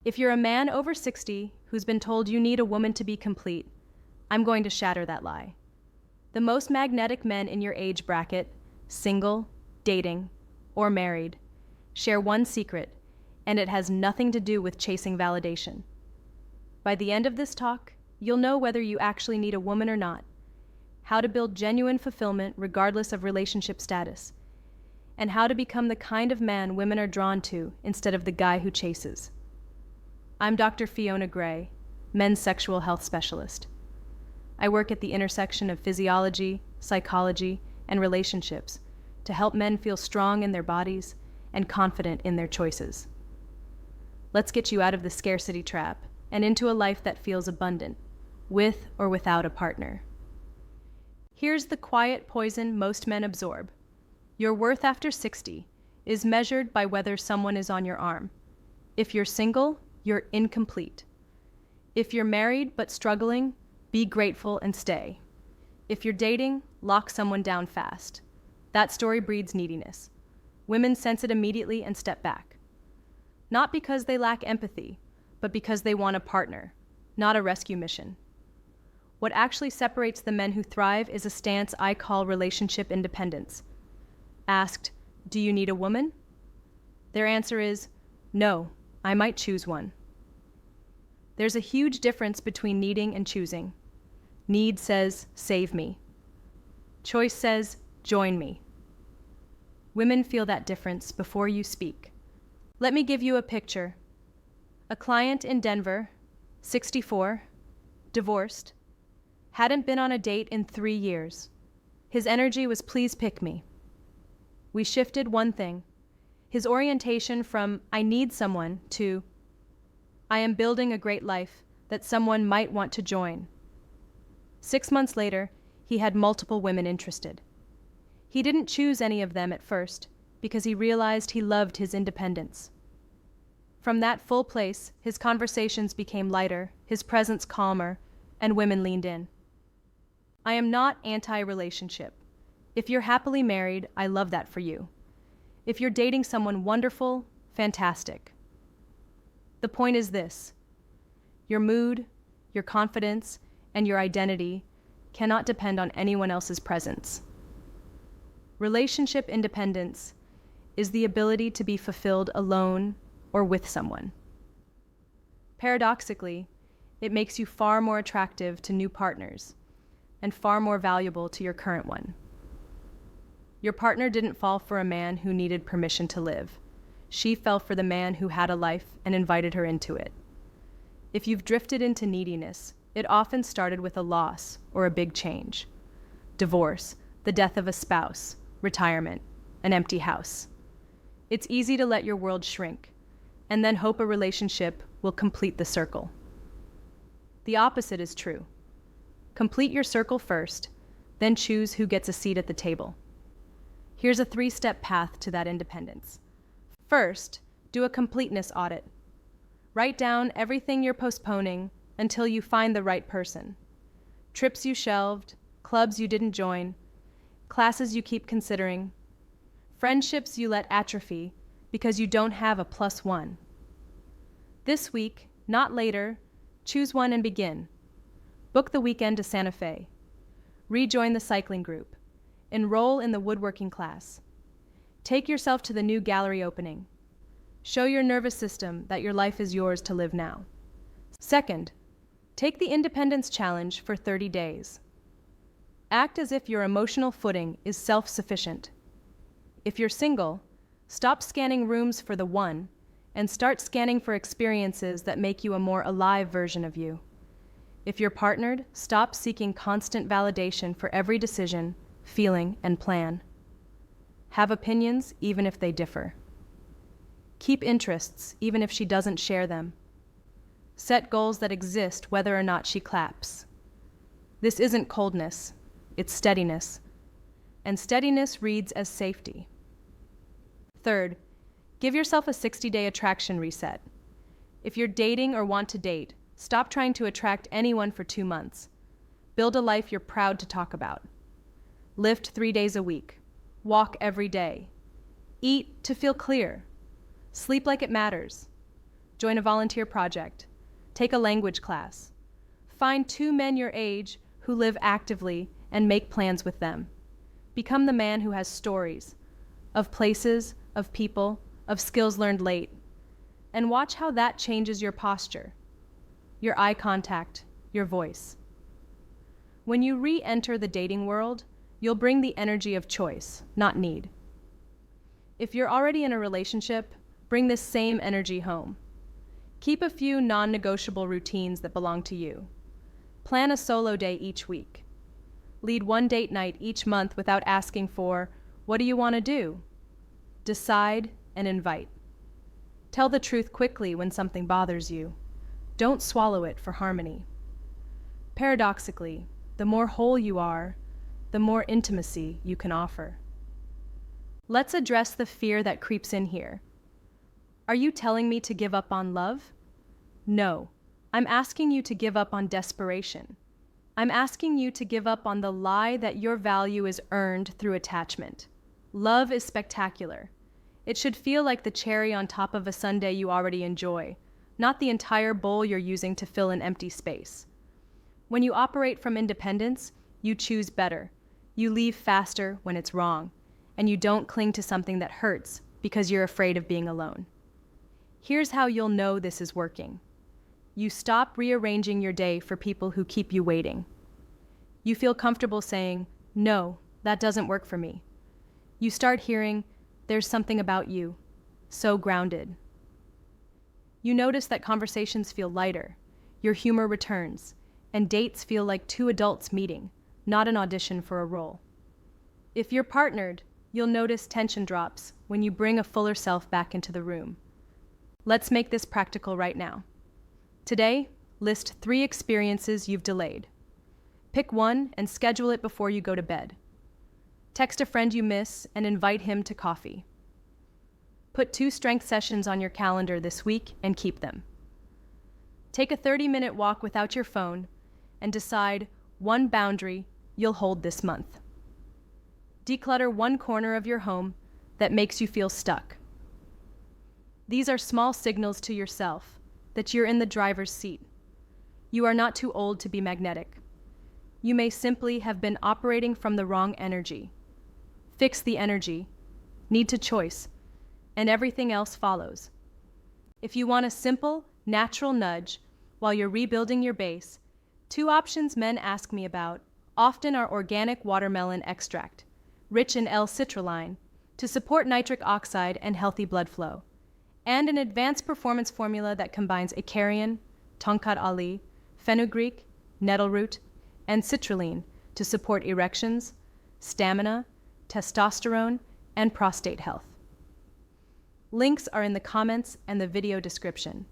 If you're a man over 60 who's been told you need a woman to be complete, I'm going to shatter that lie. The most magnetic men in your age bracket, single, dating, or married, share one secret, and it has nothing to do with chasing validation. By the end of this talk, you'll know whether you actually need a woman or not, how to build genuine fulfillment regardless of relationship status, and how to become the kind of man women are drawn to instead of the guy who chases. I'm Dr. Fiona Grey, men's sexual health specialist. I work at the intersection of physiology, psychology, and relationships to help men feel strong in their bodies and confident in their choices. Let's get you out of the scarcity trap and into a life that feels abundant, with or without a partner. Here's the quiet poison most men absorb. Your worth after 60 is measured by whether someone is on your arm. If you're single, you're incomplete. If you're married but struggling, be grateful and stay. If you're dating, lock someone down fast. That story breeds neediness. Women sense it immediately and step back. Not because they lack empathy, but because they want a partner, not a rescue mission. What actually separates the men who thrive is a stance I call relationship independence. Asked, "Do you need a woman?" Their answer is, "No, I might choose one." There's a huge difference between needing and choosing. Need says, "Save me." Choice says, "Join me." Women feel that difference before you speak. Let me give you a picture. A client in Denver, 64, divorced, hadn't been on a date in 3 years. His energy was "please pick me." We shifted one thing, his orientation from "I need someone" to "I am building a great life that someone might want to join." 6 months later, he had multiple women interested. He didn't choose any of them at first because he realized he loved his independence. From that full place, his conversations became lighter, his presence calmer, and women leaned in. I am not anti-relationship. If you're happily married, I love that for you. If you're dating someone wonderful, fantastic. The point is this: your mood, your confidence, and your identity cannot depend on anyone else's presence. Relationship independence is the ability to be fulfilled alone or with someone. Paradoxically, it makes you far more attractive to new partners and far more valuable to your current one. Your partner didn't fall for a man who needed permission to live. She fell for the man who had a life and invited her into it. If you've drifted into neediness, it often started with a loss or a big change. Divorce, the death of a spouse, retirement, an empty house. It's easy to let your world shrink, and then hope a relationship will complete the circle. The opposite is true. Complete your circle first, then choose who gets a seat at the table. Here's a 3-step path to that independence. First, do a completeness audit. Write down everything you're postponing until you find the right person. Trips you shelved, clubs you didn't join, classes you keep considering, friendships you let atrophy because you don't have a +1. This week, not later, choose one and begin. Book the weekend to Santa Fe. Rejoin the cycling group. Enroll in the woodworking class. Take yourself to the new gallery opening. Show your nervous system that your life is yours to live now. Second, take the independence challenge for 30 days. Act as if your emotional footing is self-sufficient. If you're single, stop scanning rooms for the one and start scanning for experiences that make you a more alive version of you. If you're partnered, stop seeking constant validation for every decision, feeling, and plan. Have opinions even if they differ. Keep interests even if she doesn't share them. Set goals that exist whether or not she claps. This isn't coldness, it's steadiness. And steadiness reads as safety. Third, give yourself a 60-day attraction reset. If you're dating or want to date, stop trying to attract anyone for 2 months. Build a life you're proud to talk about. Lift 3 days a week. Walk every day. Eat to feel clear. Sleep like it matters. Join a volunteer project. Take a language class. Find 2 men your age who live actively and make plans with them. Become the man who has stories of places, of people, of skills learned late. And watch how that changes your posture, your eye contact, your voice. When you re-enter the dating world, you'll bring the energy of choice, not need. If you're already in a relationship, bring this same energy home. Keep a few non-negotiable routines that belong to you. Plan a solo day each week. Lead one date night each month without asking for, "What do you want to do?" Decide and invite. Tell the truth quickly when something bothers you. Don't swallow it for harmony. Paradoxically, the more whole you are, the more intimacy you can offer. Let's address the fear that creeps in here. Are you telling me to give up on love? No, I'm asking you to give up on desperation. I'm asking you to give up on the lie that your value is earned through attachment. Love is spectacular. It should feel like the cherry on top of a sundae you already enjoy, not the entire bowl you're using to fill an empty space. When you operate from independence, you choose better. You leave faster when it's wrong, and you don't cling to something that hurts because you're afraid of being alone. Here's how you'll know this is working. You stop rearranging your day for people who keep you waiting. You feel comfortable saying, "No, that doesn't work for me." You start hearing, "There's something about you, so grounded." You notice that conversations feel lighter, your humor returns, and dates feel like 2 adults meeting, not an audition for a role. If you're partnered, you'll notice tension drops when you bring a fuller self back into the room. Let's make this practical right now. Today, list 3 experiences you've delayed. Pick one and schedule it before you go to bed. Text a friend you miss and invite him to coffee. Put 2 strength sessions on your calendar this week and keep them. Take a 30-minute walk without your phone and decide one boundary you'll hold this month. Declutter one corner of your home that makes you feel stuck. These are small signals to yourself that you're in the driver's seat. You are not too old to be magnetic. You may simply have been operating from the wrong energy. Fix the energy, need to choice, and everything else follows. If you want a simple, natural nudge while you're rebuilding your base, 2 options men ask me about often are organic watermelon extract, rich in L-Citrulline, to support nitric oxide and healthy blood flow, and an advanced performance formula that combines icariin, tongkat, fenugreek, nettle root, and citrulline to support erections, stamina, testosterone, and prostate health. Links are in the comments and the video description.